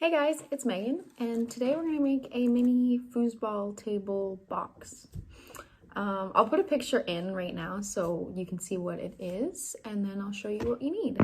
Hey guys, it's Megan, and today we're going to make a mini foosball table box. I'll put a picture in right now so you can see what it is, and then I'll show you what you need.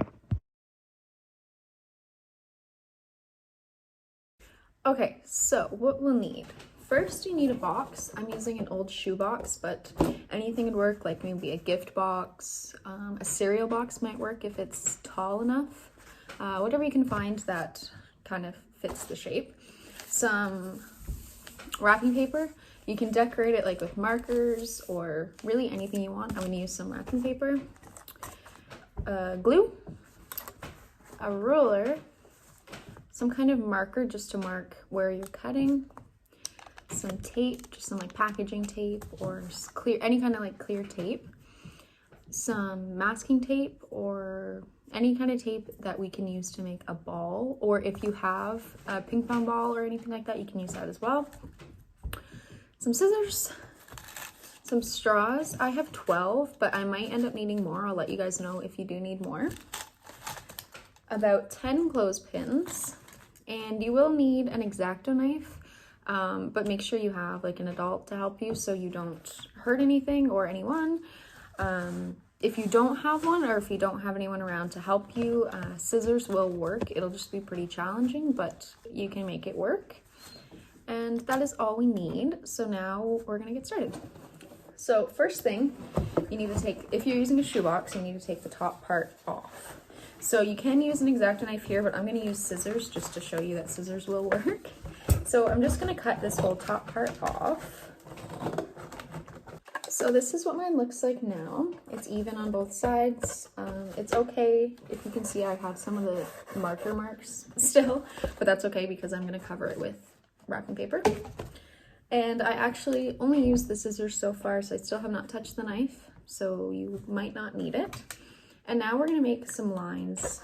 Okay, so what we'll need. First, you need a box. I'm using an old shoe box, but anything would work, like maybe a gift box. A cereal box might work if it's tall enough. Whatever you can find that kind of fits the shape. Some wrapping paper. You can decorate it like with markers or really anything you want. I'm going to use some wrapping paper. Glue. A ruler. Some kind of marker just to mark where you're cutting. Some tape, just some like packaging tape or clear, any kind of like clear tape. Some masking tape or any kind of tape that we can use to make a ball, or if you have a ping pong ball or anything like that, you can use that as well. Some scissors, some straws. I have 12, but I might end up needing more. I'll let you guys know if you do need more. About 10 clothespins, and you will need an X-Acto knife, but make sure you have like an adult to help you so you don't hurt anything or anyone. If you don't have one, or if you don't have anyone around to help you, scissors will work. It'll just be pretty challenging, but you can make it work. And that is all we need. So now we're gonna get started. So first thing, you need to take, if you're using a shoebox, you need to take the top part off. So you can use an X-Acto knife here, but I'm gonna use scissors just to show you that scissors will work. So I'm just gonna cut this whole top part off. So this is what mine looks like now. It's even on both sides. It's okay. If you can see, I have some of the marker marks still, but that's okay because I'm gonna cover it with wrapping paper. And I actually only used the scissors so far, so I still have not touched the knife, so you might not need it. And now we're gonna make some lines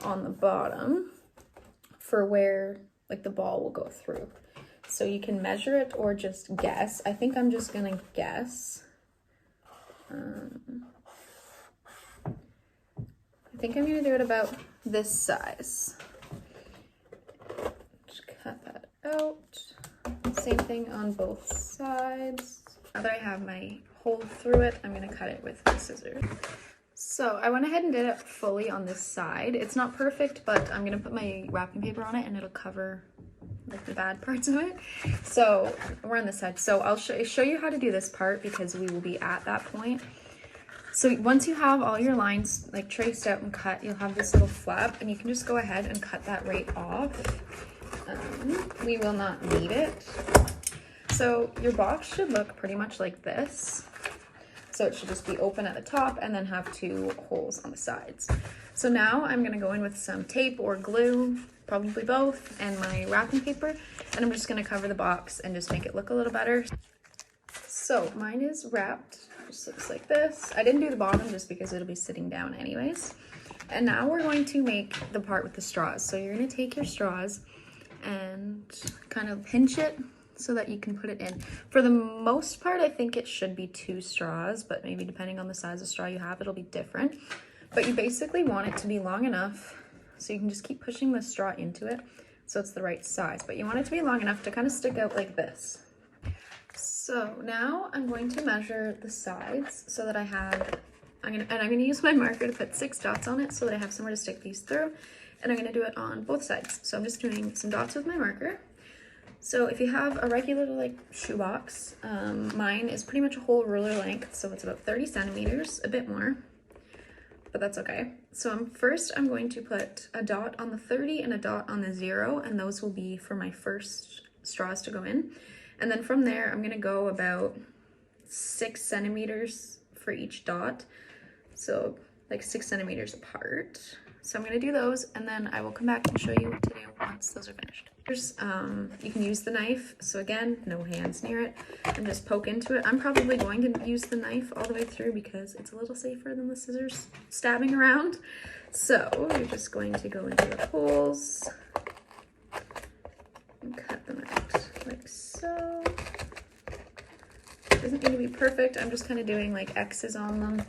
on the bottom for where like the ball will go through. So you can measure it or just guess. I think I'm just gonna guess. I think I'm gonna do it about this size. Just cut that out. Same thing on both sides. Now that I have my hole through it, I'm gonna cut it with my scissors. So I went ahead and did it fully on this side. It's not perfect, but I'm gonna put my wrapping paper on it and it'll cover like the bad parts of it. So we're on this side. So I'll show you how to do this part because we will be at that point. So once you have all your lines like traced out and cut, you'll have this little flap and you can just go ahead and cut that right off. We will not need it. So your box should look pretty much like this. So it should just be open at the top and then have two holes on the sides. So now I'm gonna go in with some tape or glue, probably both, and my wrapping paper, and I'm just gonna cover the box and just make it look a little better. So mine is wrapped, just looks like this. I didn't do the bottom just because it'll be sitting down anyways. And now we're going to make the part with the straws. So you're gonna take your straws and kind of pinch it so that you can put it in. For the most part, I think it should be 2 straws, but maybe depending on the size of straw you have, it'll be different. But you basically want it to be long enough so you can just keep pushing the straw into it so it's the right size. But you want it to be long enough to kind of stick out like this. So now I'm going to measure the sides so that I have, I'm gonna use my marker to put 6 dots on it so that I have somewhere to stick these through. And I'm gonna do it on both sides. So I'm just doing some dots with my marker. So if you have a regular like shoebox, mine is pretty much a whole ruler length, so it's about 30 centimeters, a bit more, but that's okay. So first I'm going to put a dot on the 30 and a dot on the 0, and those will be for my first straws to go in. And then from there, I'm gonna go about 6 centimeters for each dot, so like 6 centimeters apart. So I'm gonna do those, and then I will come back and show you today once those are finished. You can use the knife, so again, no hands near it, and just poke into it. I'm probably going to use the knife all the way through because it's a little safer than the scissors stabbing around. So you're just going to go into the holes and cut them out like so. It doesn't need to be perfect, I'm just kind of doing like X's on them.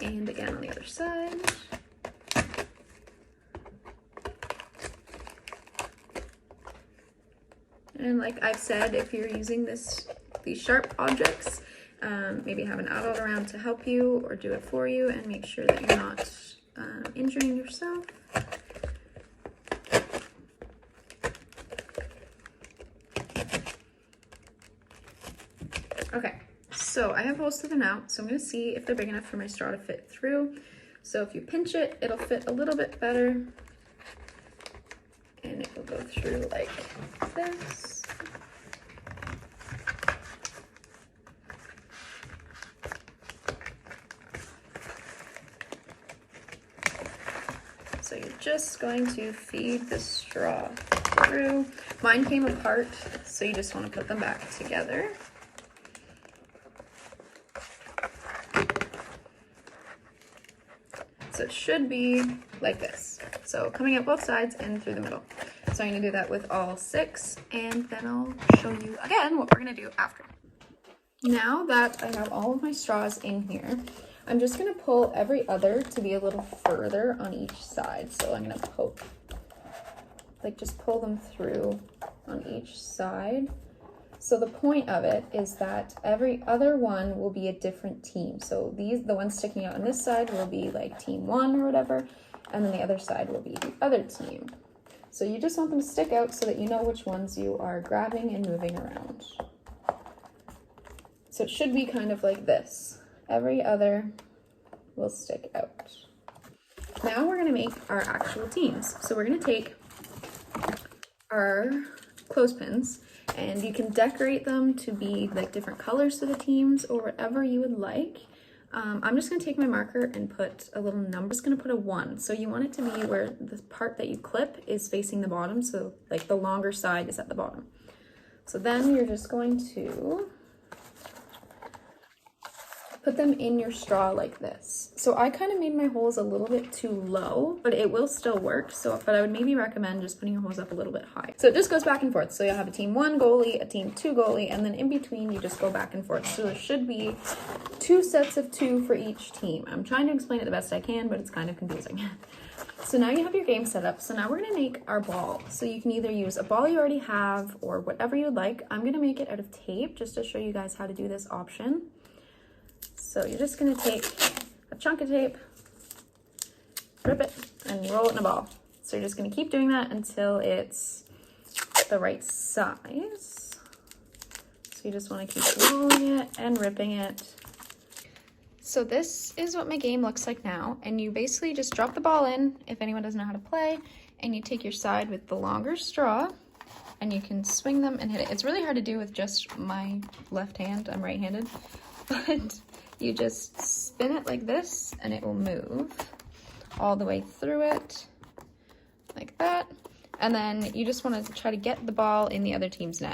And again on the other. other side. And like I've said, if you're using these sharp objects, maybe have an adult around to help you or do it for you, and make sure that you're not injuring yourself. Okay, so I have holes to them out, so I'm going to see if they're big enough for my straw to fit through. So if you pinch it, it'll fit a little bit better, and it will go through like this. So you're just going to feed the straw through. Mine came apart, so you just want to put them back together. So it should be like this. So coming out both sides and through the middle. So I'm gonna do that with all 6, and then I'll show you again what we're gonna do after. Now that I have all of my straws in here, I'm just gonna pull every other to be a little further on each side. So I'm gonna poke, like just pull them through on each side. So the point of it is that every other one will be a different team. So the ones sticking out on this side will be like team 1 or whatever, and then the other side will be the other team. So you just want them to stick out so that you know which ones you are grabbing and moving around. So it should be kind of like this. Every other will stick out. Now we're gonna make our actual teams. So we're gonna take our clothespins, and you can decorate them to be like different colors to the teams or whatever you would like. I'm just gonna take my marker and put a little number. I'm just gonna put a 1. So you want it to be where the part that you clip is facing the bottom. So like the longer side is at the bottom. So then you're just going to put them in your straw like this. So I kind of made my holes a little bit too low, but it will still work. But I would maybe recommend just putting your holes up a little bit high. So it just goes back and forth. So you'll have a team 1 goalie, a team 2 goalie, and then in between you just go back and forth. So there should be 2 sets of 2 for each team. I'm trying to explain it the best I can, but it's kind of confusing. So now you have your game set up. So now we're gonna make our ball. So you can either use a ball you already have or whatever you'd like. I'm gonna make it out of tape just to show you guys how to do this option. So you're just gonna take a chunk of tape, rip it, and roll it in a ball. So you're just gonna keep doing that until it's the right size. So you just wanna keep rolling it and ripping it. So this is what my game looks like now. And you basically just drop the ball in, if anyone doesn't know how to play, and you take your side with the longer straw, and you can swing them and hit it. It's really hard to do with just my left hand, I'm right-handed, but you just spin it like this and it will move all the way through it like that. And then you just want to try to get the ball in the other team's net.